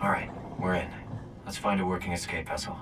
All right, we're in. Let's find a working escape vessel.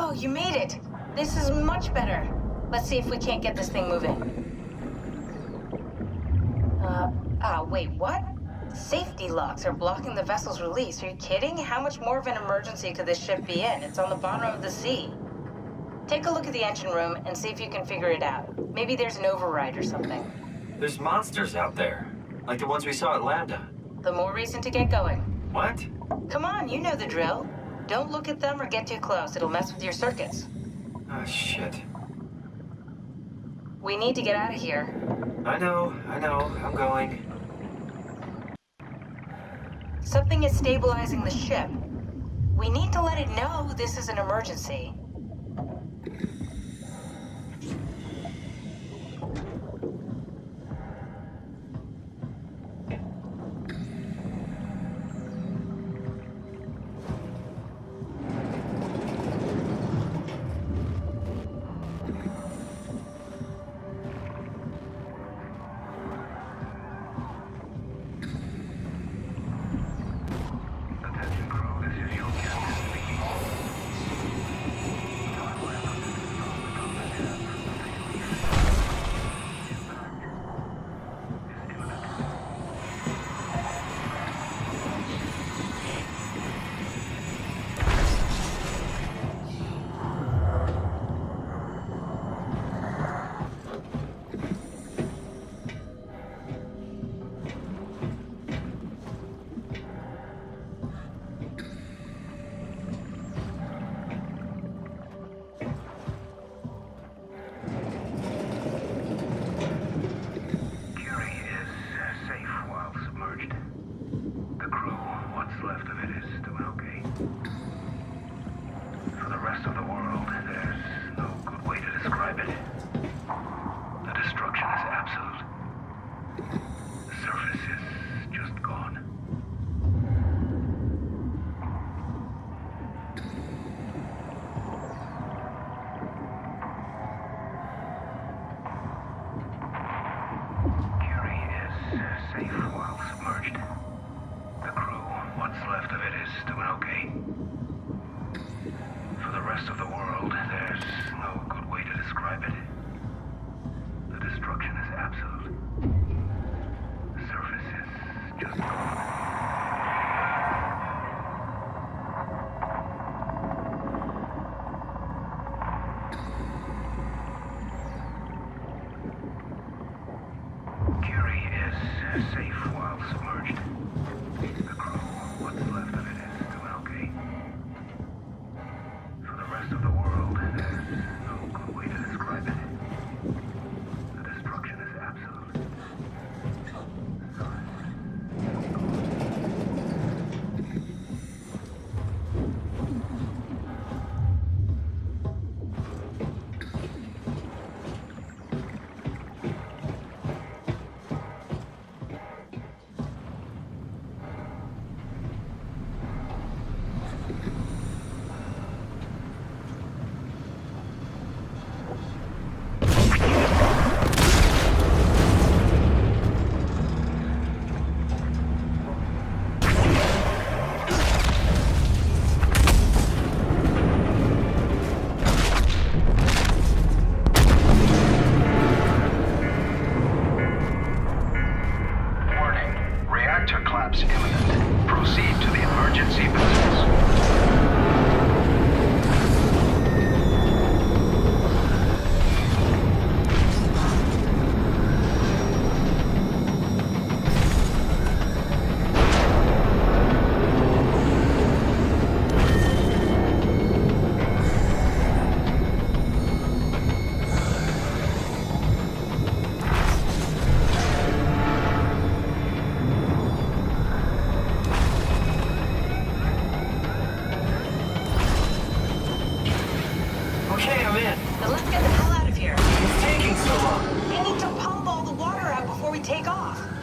Oh, you made it. This is much better. Let's see if we can't get this thing moving. Wait, what? Safety locks are blocking the vessel's release. Are you kidding? How much more of an emergency could this ship be in? It's on the bottom of the sea. Take a look at the engine room and see if you can figure it out. Maybe there's an override or something. There's monsters out there, like the ones we saw at Lambda. The more reason to get going. What? Come on, you know the drill. Don't look at them or get too close. It'll mess with your circuits. Oh, shit. We need to get out of here. I know. I'm going. Something is stabilizing the ship. We need to let it know this is an emergency.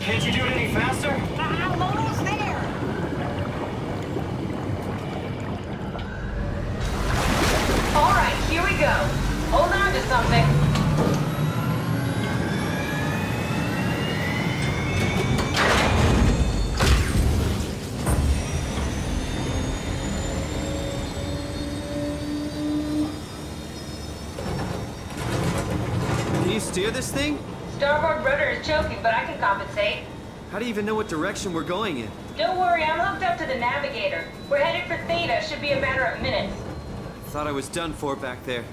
Can't you do it any faster? I'm almost there. All right, here we go. Hold on to something. you steer this thing? Starboard rudder is choking, but I can compensate. How do you even know what direction we're going in? Don't worry, I'm hooked up to the navigator. We're headed for Theta. Should be a matter of minutes. Thought I was done for back there.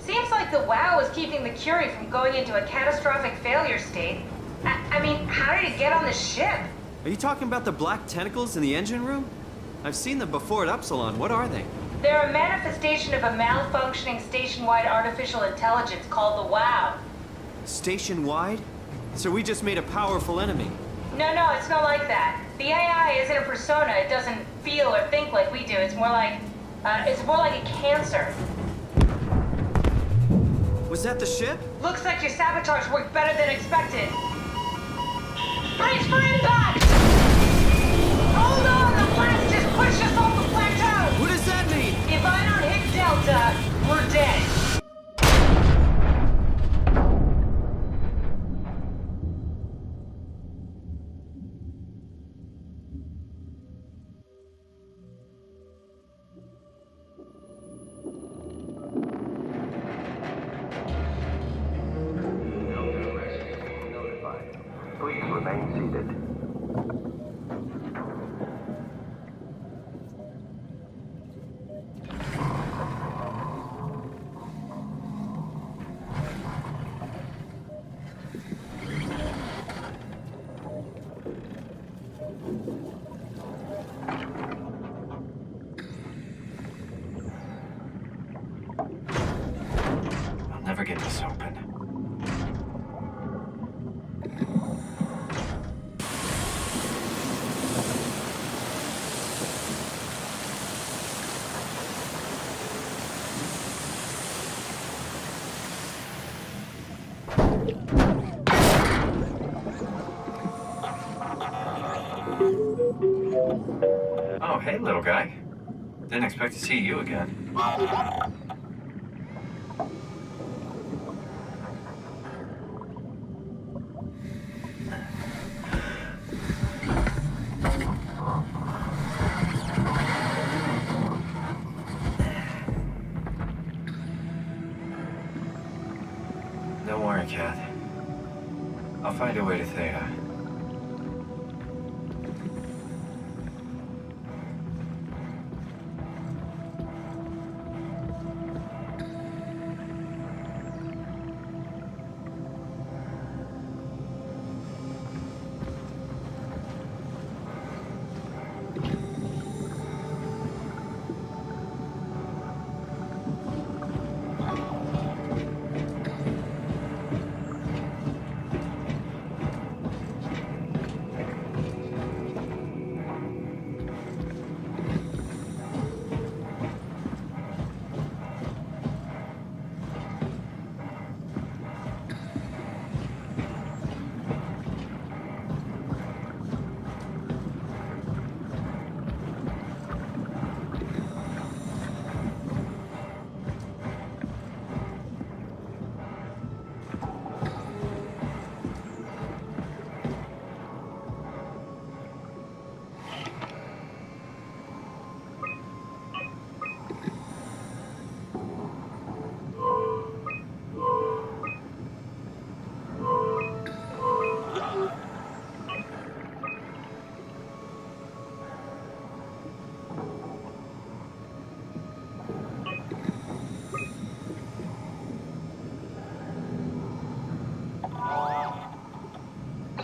Seems like the WOW is keeping the Curie from going into a catastrophic failure state. I mean, how did it get on the ship? Are you talking about the black tentacles in the engine room? I've seen them before at Upsilon. What are they? They're a manifestation of a malfunctioning station-wide artificial intelligence called the WOW. Station-wide? So we just made a powerful enemy. No, it's not like that. The AI isn't a persona. It doesn't feel or think like we do. It's more like a cancer. Was that the ship? Looks like your sabotage worked better than expected. Brace for impact! Hold on, the blast just pushed us off the plateau! What does that mean? If I don't hit Delta, we're dead. Please remain seated. I'll never get this open. Oh, hey, little guy. Didn't expect to see you again. Don't worry, Kat. I'll find a way to Theta.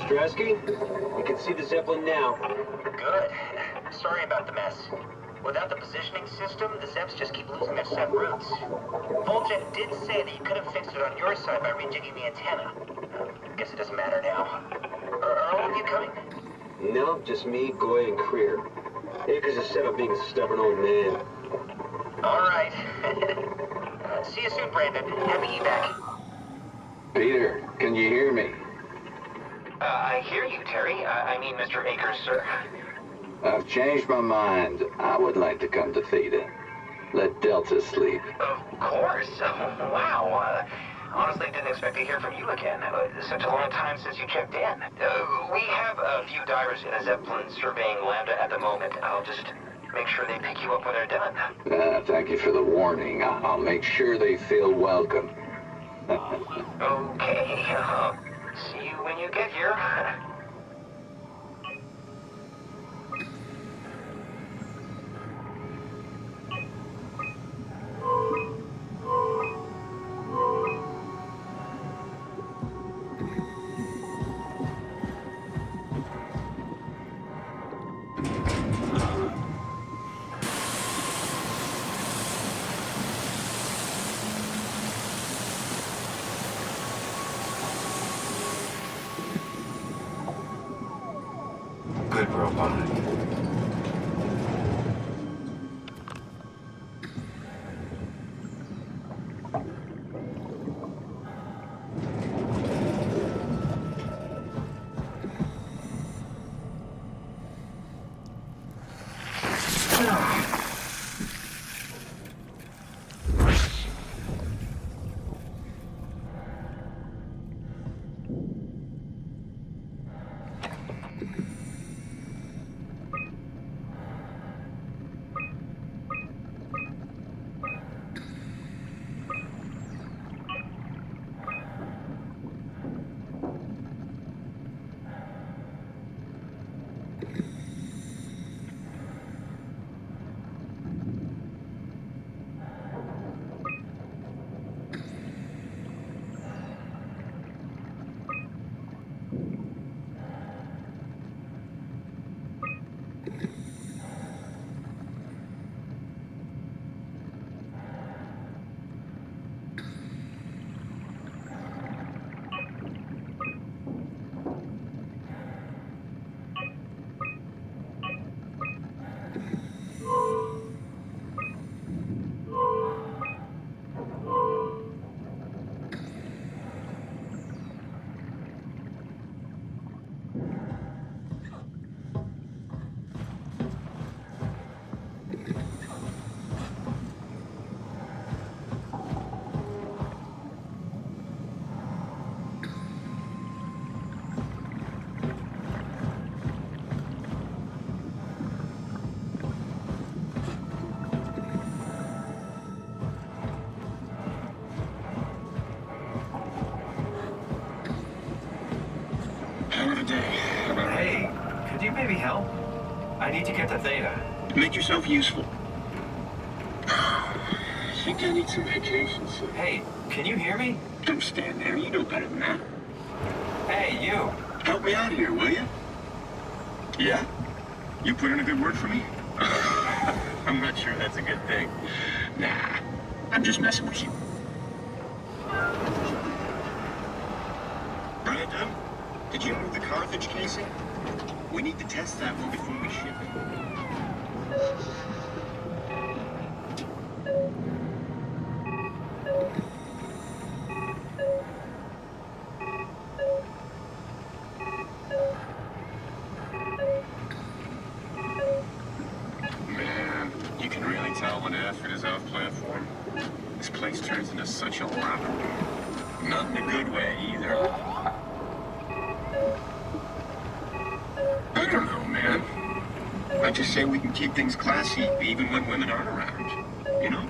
Stresky, you can see the Zeppelin now. Good. Sorry about the mess. Without the positioning system, the Zeps just keep losing their set routes. Voljet did say that you could have fixed it on your side by rejigging the antenna. Guess it doesn't matter now. Are all of you coming? No, just me, Goy, and Creer. Akers is set up being a stubborn old man. All right. See you soon, Brandon. Happy evac. Peter, can you hear me? I hear you, Terry. I mean, Mr. Akers, sir. I've changed my mind. I would like to come to Theta. Let Delta sleep. Of course. Wow. Honestly, didn't expect to hear from you again. Such a long time since you checked in. We have a few divers in a Zeppelin surveying Lambda at the moment. I'll just make sure they pick you up when they're done. Thank you for the warning. I'll make sure they feel welcome. Okay, see you when you get here. Good robot. Hell of a day. Hey, could you maybe help? I need to get to Theta. Make yourself useful. I think I need some vacation, so Hey, can you hear me? don't stand there. You know better than that. Hey, you. Help me out here, will you? Yeah? You put in a good word for me? I'm not sure that's a good thing. Nah, I'm just messing with you. Brandon, did you move the Carthage casing? We need to test that one before we ship it. Man, you can really tell when effort is off platform. This place turns into such a lava room. Not in a good way, either. I don't know, man. I just say we can keep things classy, even when women aren't around. You know?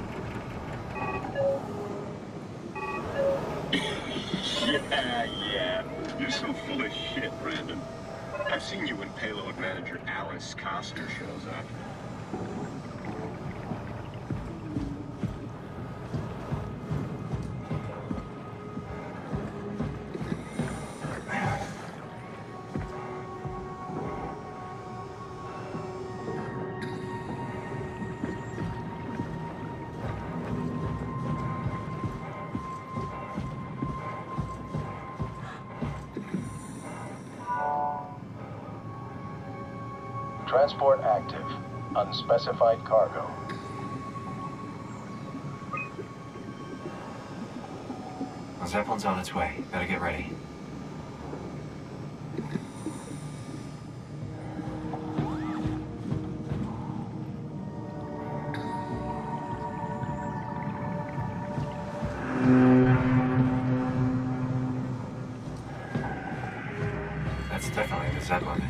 Yeah. You're so full of shit, Brandon. I've seen you when payload manager Alice Costner shows up. Transport active. Unspecified cargo. The Zeppelin's on its way. Better get ready. That's definitely the Zeppelin.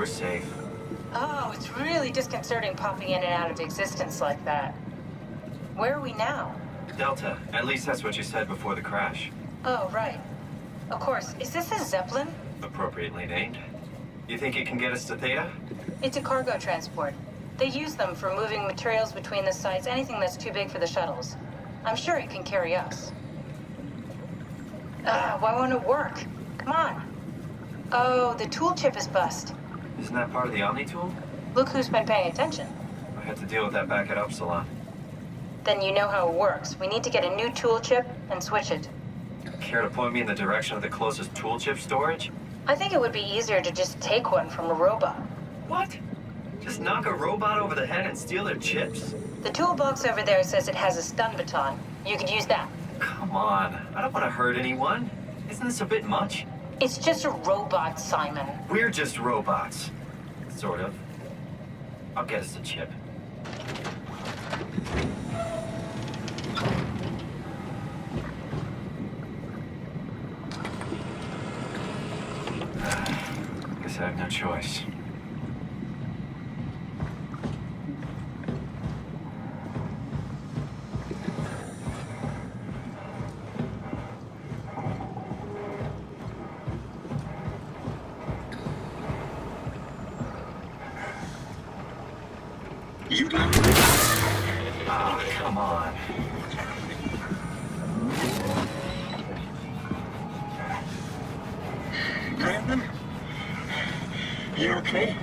we're safe. Oh, it's really disconcerting popping in and out of existence like that. Where are we now? Delta. At least that's what you said before the crash. Oh, right. Of course. Is this a Zeppelin? Appropriately named. You think it can get us to Theta? It's a cargo transport. They use them for moving materials between the sites, anything that's too big for the shuttles. I'm sure it can carry us. Why won't it work? Come on. Oh, the tool chip is bust. Isn't that part of the Omni tool? Look who's been paying attention. I had to deal with that back at Upsilon. Then you know how it works. We need to get a new tool chip and switch it. Care to point me in the direction of the closest tool chip storage? I think it would be easier to just take one from a robot. What? Just knock a robot over the head and steal their chips? The toolbox over there says it has a stun baton. You could use that. Come on. I don't want to hurt anyone. Isn't this a bit much? It's just a robot, Simon. We're just robots. Sort of. I'll get us a chip. Guess I have no choice. You done? Ah, come on. Brandon? You okay?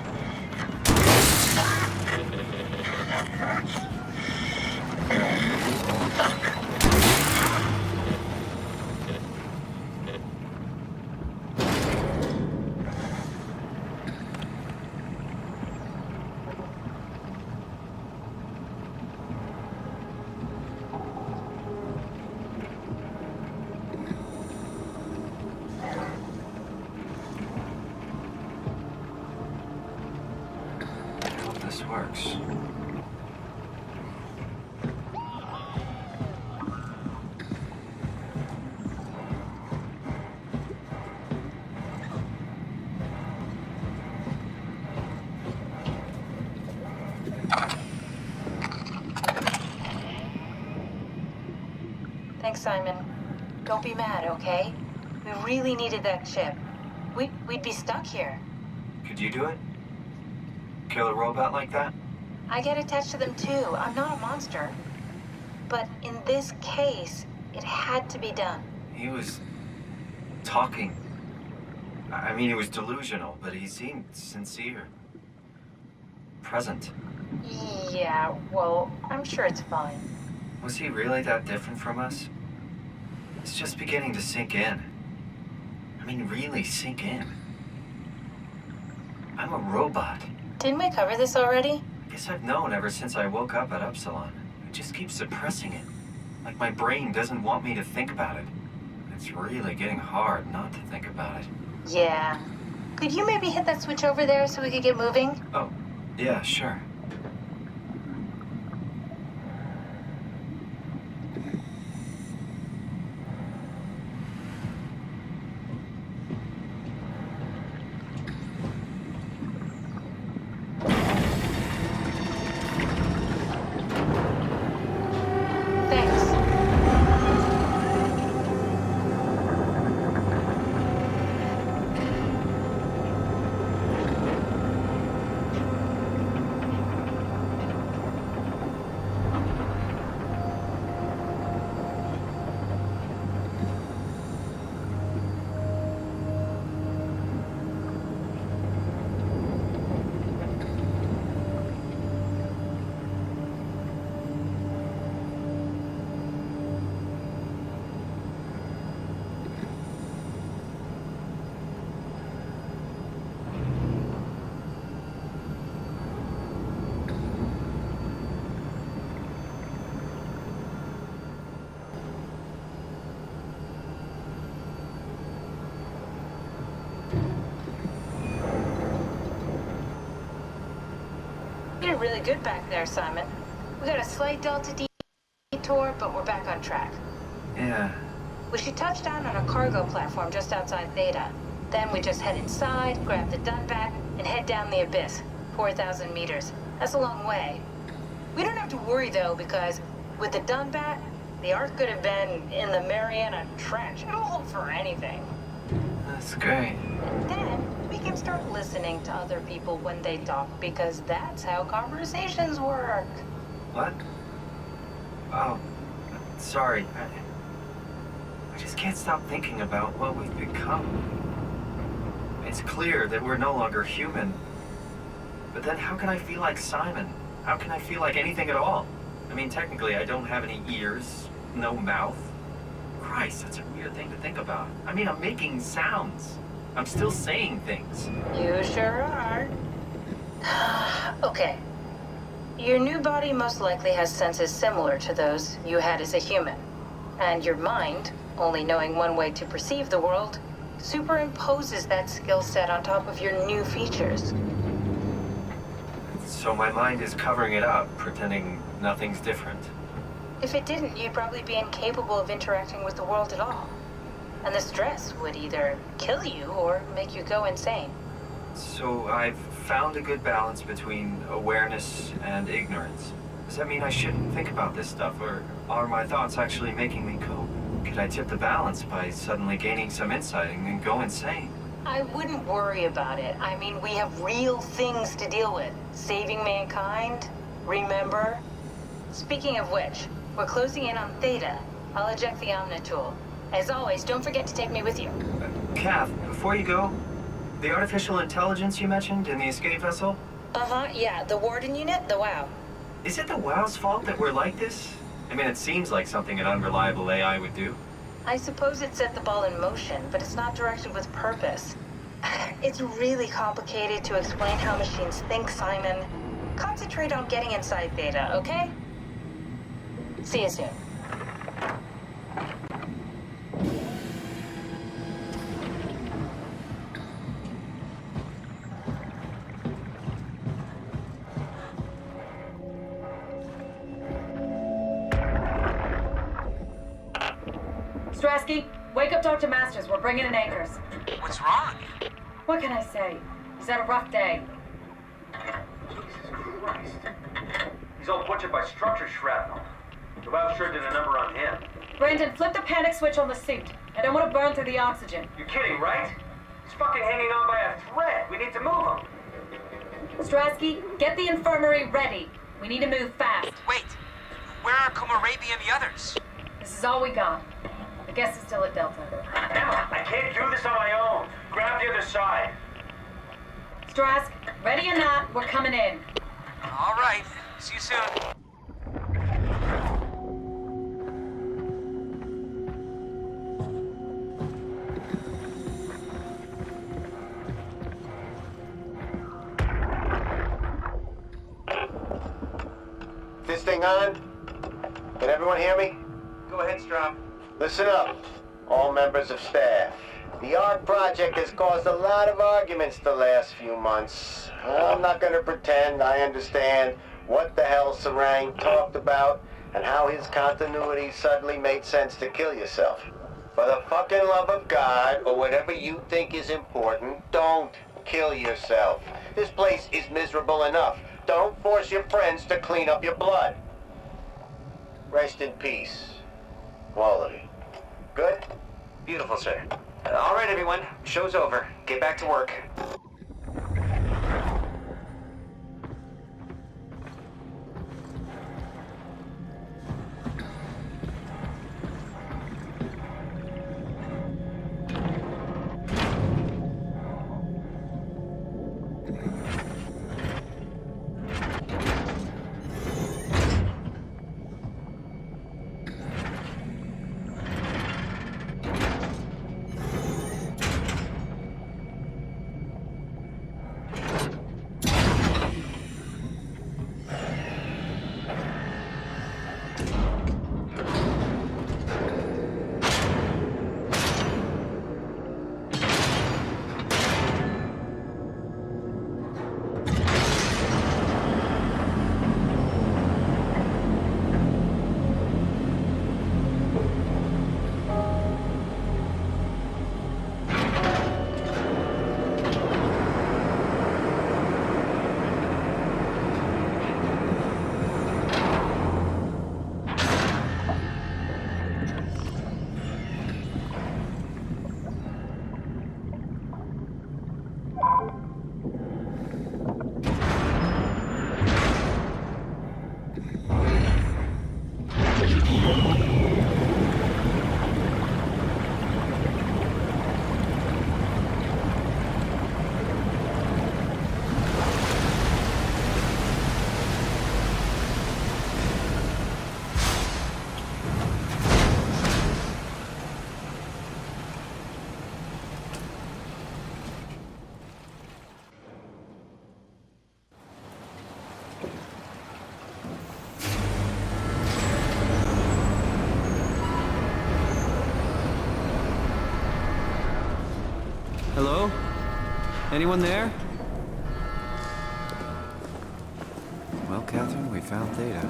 I hope this works. Thanks, Simon. Don't be mad, okay? We really needed that chip. We'd be stuck here. Could you do it? Kill a robot like that? I get attached to them too. I'm not a monster. But in this case, it had to be done. He was talking. I mean, he was delusional, but he seemed sincere. Present. Yeah, well, I'm sure it's fine. Was he really that different from us? It's just beginning to sink in. I mean, really sink in. I'm a robot. Didn't we cover this already? I guess I've known ever since I woke up at Upsilon. I just keep suppressing it. Like my brain doesn't want me to think about it. It's really getting hard not to think about it. Yeah. Could you maybe hit that switch over there so we could get moving? Oh, yeah, sure. Thanks. You did really good back there, Simon. We got a slight Delta detour, but we're back on track. Yeah. We should touch down on a cargo platform just outside Theta. Then we just head inside, grab the Dunbat, and head down the abyss, 4,000 meters. That's a long way. We don't have to worry, though, because with the Dunbat, the Ark could have been in the Mariana Trench. It'll hold for anything. That's great. And then we can start listening to other people when they talk, because that's how conversations work. What? Oh, sorry. I just can't stop thinking about what we've become. It's clear that we're no longer human. But then how can I feel like Simon? How can I feel like anything at all? I mean, technically, I don't have any ears, no mouth. Christ, that's a weird thing to think about. I mean, I'm making sounds. I'm still saying things. You sure are. Okay. Your new body most likely has senses similar to those you had as a human. And your mind, only knowing one way to perceive the world, superimposes that skill set on top of your new features. So my mind is covering it up, pretending nothing's different. If it didn't, you'd probably be incapable of interacting with the world at all. And the stress would either kill you or make you go insane. So I've found a good balance between awareness and ignorance. Does that mean I shouldn't think about this stuff, or are my thoughts actually making me cope? Could I tip the balance by suddenly gaining some insight and go insane? I wouldn't worry about it. I mean, we have real things to deal with. Saving mankind, remember? Speaking of which, we're closing in on Theta. I'll eject the Omnitool. As always, don't forget to take me with you. Kath, before you go, the artificial intelligence you mentioned in the escape vessel? Uh-huh, yeah, the Warden unit, the WOW. Is it the WOW's fault that we're like this? I mean, it seems like something an unreliable AI would do. I suppose it set the ball in motion, but it's not directed with purpose. It's really complicated to explain how machines think, Simon. Concentrate on getting inside Theta, okay? See you soon. Strasky, wake up Dr. Masters. We're bringing in anchors. What's wrong? What can I say? He's had a rough day. Jesus Christ. He's all butchered by structure shrapnel. The WOW sure did a number on him. Brandon, flip the panic switch on the suit. I don't want to burn through the oxygen. You're kidding, right? He's fucking hanging on by a thread. We need to move him. Strasky, get the infirmary ready. We need to move fast. Wait, where are Kumarabi and the others? This is all we got. I guess it's still at Delta. Emma, I can't do this on my own. Grab the other side. Strask, ready or not, we're coming in. All right, see you soon. This thing on? Can everyone hear me? Go ahead, Strom. Listen up, all members of staff. The ARC project has caused a lot of arguments the last few months. I'm not going to pretend I understand what the hell Sarang talked about and how his continuity suddenly made sense to kill yourself. For the fucking love of God, or whatever you think is important, don't kill yourself. This place is miserable enough. Don't force your friends to clean up your blood. Rest in peace. Quality. Good? Beautiful, sir. All right, everyone. Show's over. Get back to work. Hello? Anyone there? Well, Catherine, we found Theta.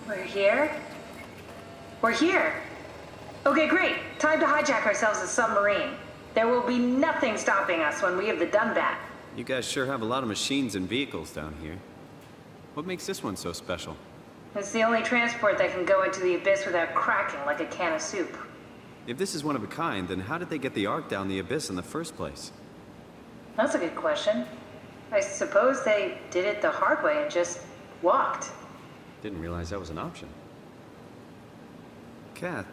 We're here? We're here! Okay, great. Time to hijack ourselves a submarine. There will be nothing stopping us when we have the Dunbat. You guys sure have a lot of machines and vehicles down here. What makes this one so special? It's the only transport that can go into the abyss without cracking like a can of soup. If this is one of a kind, then how did they get the Ark down the abyss in the first place? That's a good question. I suppose they did it the hard way and just walked. Didn't realize that was an option. Kath,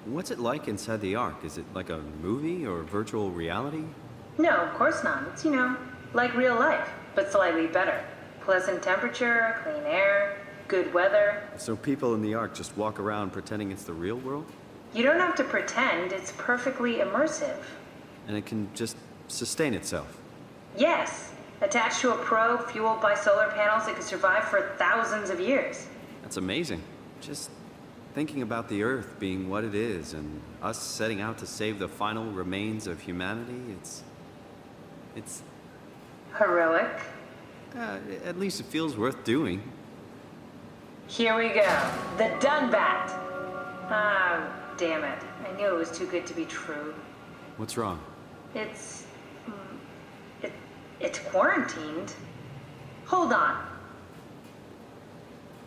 what's it like inside the Ark? Is it like a movie or virtual reality? No, of course not. It's, like real life, but slightly better. Pleasant temperature, clean air, good weather. So people in the Ark just walk around pretending it's the real world? You don't have to pretend. It's perfectly immersive. And it can just sustain itself? Yes. Attached to a probe fueled by solar panels that could survive for thousands of years. That's amazing. Just thinking about the Earth being what it is and us setting out to save the final remains of humanity, it's... Heroic. At least it feels worth doing. Here we go. The Dunbat. Ah, damn it. I knew it was too good to be true. What's wrong? It's quarantined. Hold on.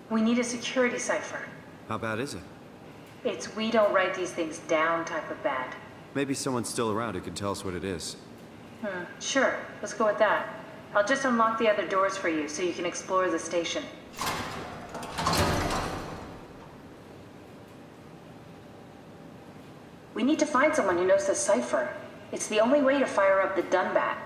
We need a security cipher. How bad is it? It's we don't write these things down type of bad. Maybe someone's still around who can tell us what it is. Sure. Let's go with that. I'll just unlock the other doors for you so you can explore the station. We need to find someone who knows the cipher. It's the only way to fire up the Dunbat.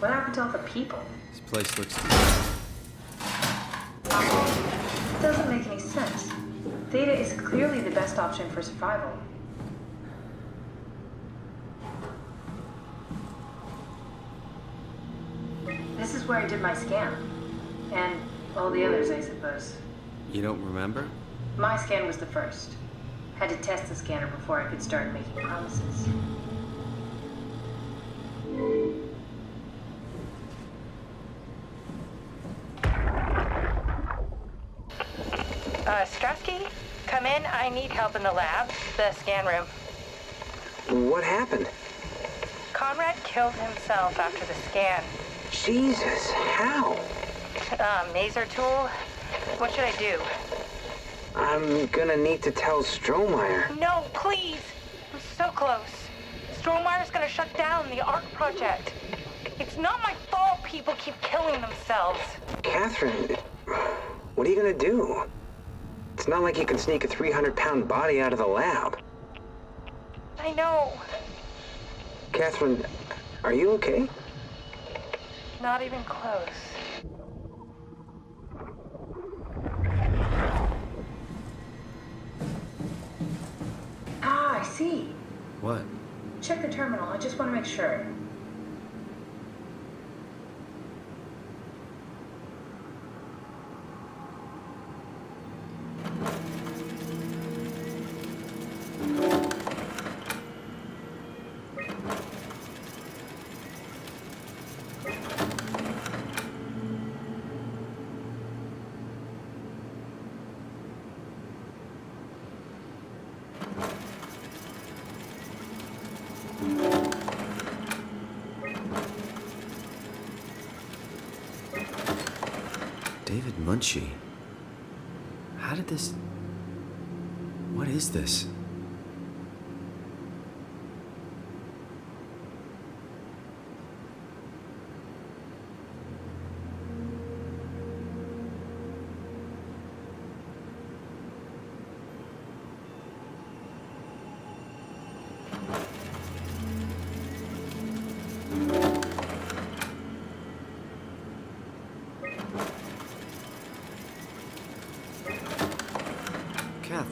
What happened to all the people? This place looks It doesn't make any sense. Theta is clearly the best option for survival. This is where I did my scan. And all the others, I suppose. You don't remember? My scan was the first. Had to test the scanner before I could start making promises. Strasky, come in. I need help in the lab, the scan room. What happened? Conrad killed himself after the scan. Jesus, how? Maser tool? What should I do? I'm gonna need to tell Strohmeyer. No, please! I'm so close. Strohmeyer's gonna shut down the ARC project. It's not my fault people keep killing themselves. Catherine, what are you gonna do? It's not like you can sneak a 300-pound body out of the lab. I know. Catherine, are you okay? Not even close. Ah, I see. What? Check the terminal. I just want to make sure. David Munchie. How did this... What is this?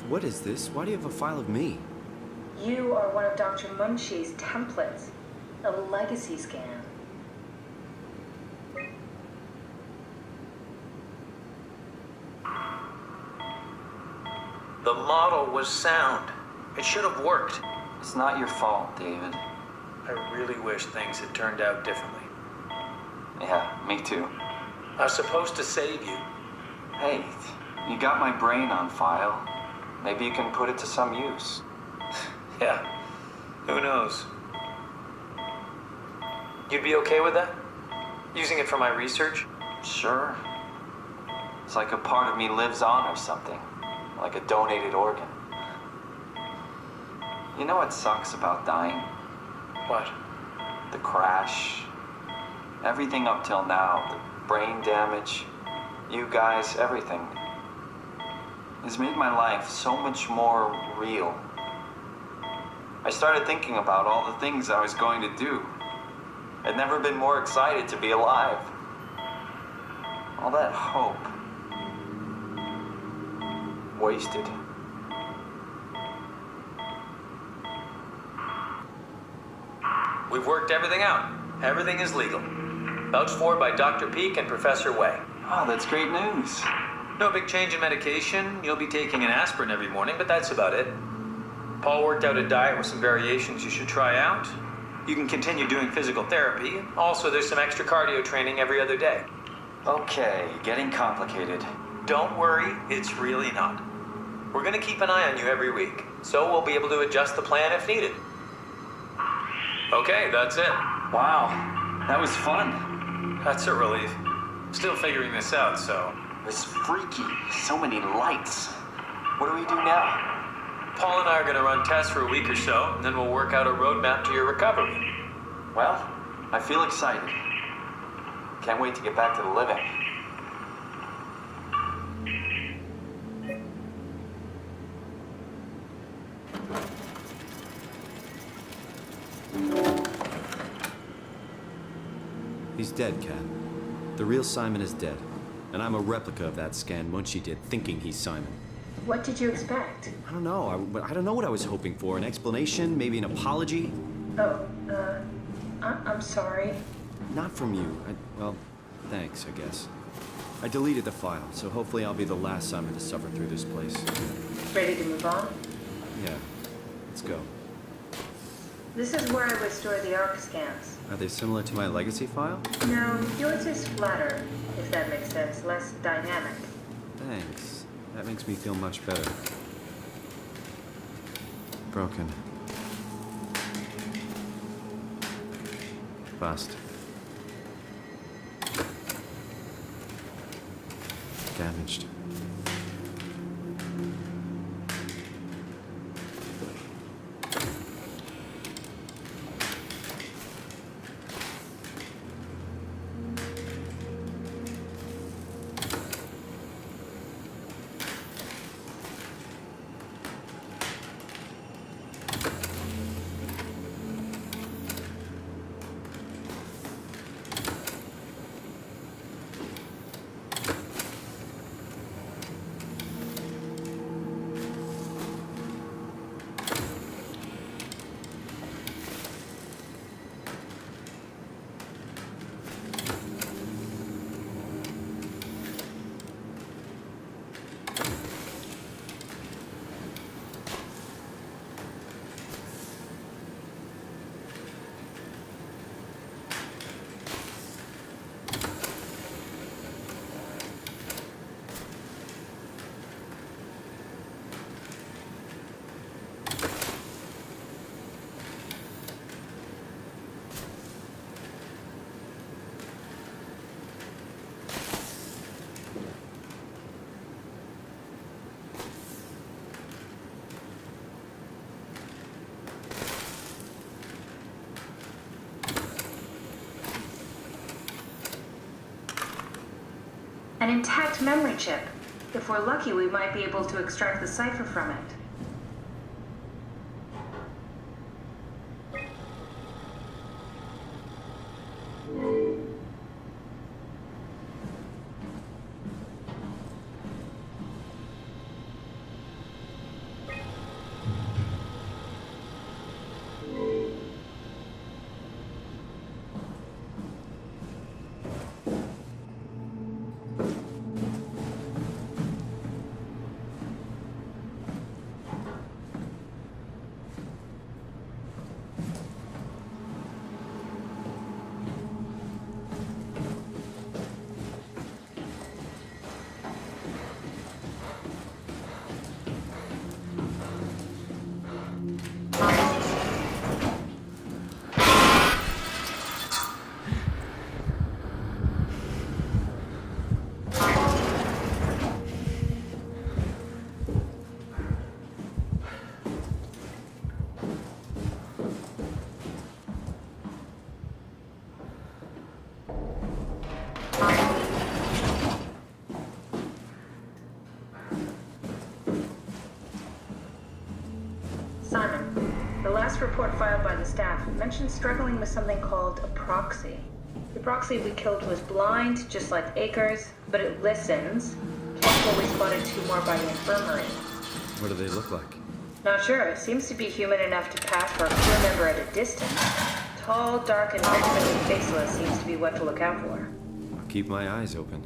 What is this? Why do you have a file of me? You are one of Dr. Munchie's templates. A legacy scan. The model was sound. It should have worked. It's not your fault, David. I really wish things had turned out differently. Yeah, me too. I was supposed to save you. Hey, you got my brain on file. Maybe you can put it to some use. Yeah, who knows? You'd be okay with that? Using it for my research? Sure. It's like a part of me lives on or something. Like a donated organ. You know what sucks about dying? What? The crash. Everything up till now. The brain damage. You guys, everything. It's made my life so much more real. I started thinking about all the things I was going to do. I'd never been more excited to be alive. All that hope. Wasted. We've worked everything out. Everything is legal. Vouched for by Dr. Peak and Professor Way. Oh, that's great news. No big change in medication. You'll be taking an aspirin every morning, but that's about it. Paul worked out a diet with some variations you should try out. You can continue doing physical therapy. Also, there's some extra cardio training every other day. Okay, getting complicated. Don't worry, it's really not. We're going to keep an eye on you every week, so we'll be able to adjust the plan if needed. Okay, that's it. Wow, that was fun. That's a relief. Still figuring this out, so... It was freaky. So many lights. What do we do now? Paul and I are going to run tests for a week or so, and then we'll work out a roadmap to your recovery. Well, I feel excited. Can't wait to get back to the living. He's dead, Kat. The real Simon is dead. And I'm a replica of that scan Munchie did, thinking he's Simon. What did you expect? I don't know. I don't know what I was hoping for. An explanation? Maybe an apology? Oh, I'm sorry. Not from you. Well, thanks, I guess. I deleted the file, so hopefully I'll be the last Simon to suffer through this place. Ready to move on? Yeah. Let's go. This is where I would store the ARC scans. Are they similar to my legacy file? No, yours is flatter, if that makes sense. Less dynamic. Thanks. That makes me feel much better. Broken. Bust. Damaged. An intact memory chip. If we're lucky, we might be able to extract the cipher from it. Simon, the last report filed by the staff mentioned struggling with something called a proxy. The proxy we killed was blind, just like Akers, but it listens. Careful, we spotted 2 more by the infirmary. What do they look like? Not sure. It seems to be human enough to pass for a crew member at a distance. Tall, dark, and virtually faceless seems to be what to look out for. I'll keep my eyes open.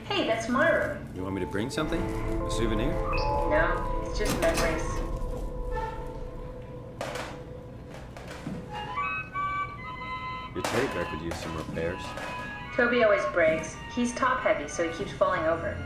Hey, that's my room. You want me to bring something? A souvenir? No, it's just memories. Your tape, I could use some repairs. Toby always breaks. He's top heavy, so he keeps falling over.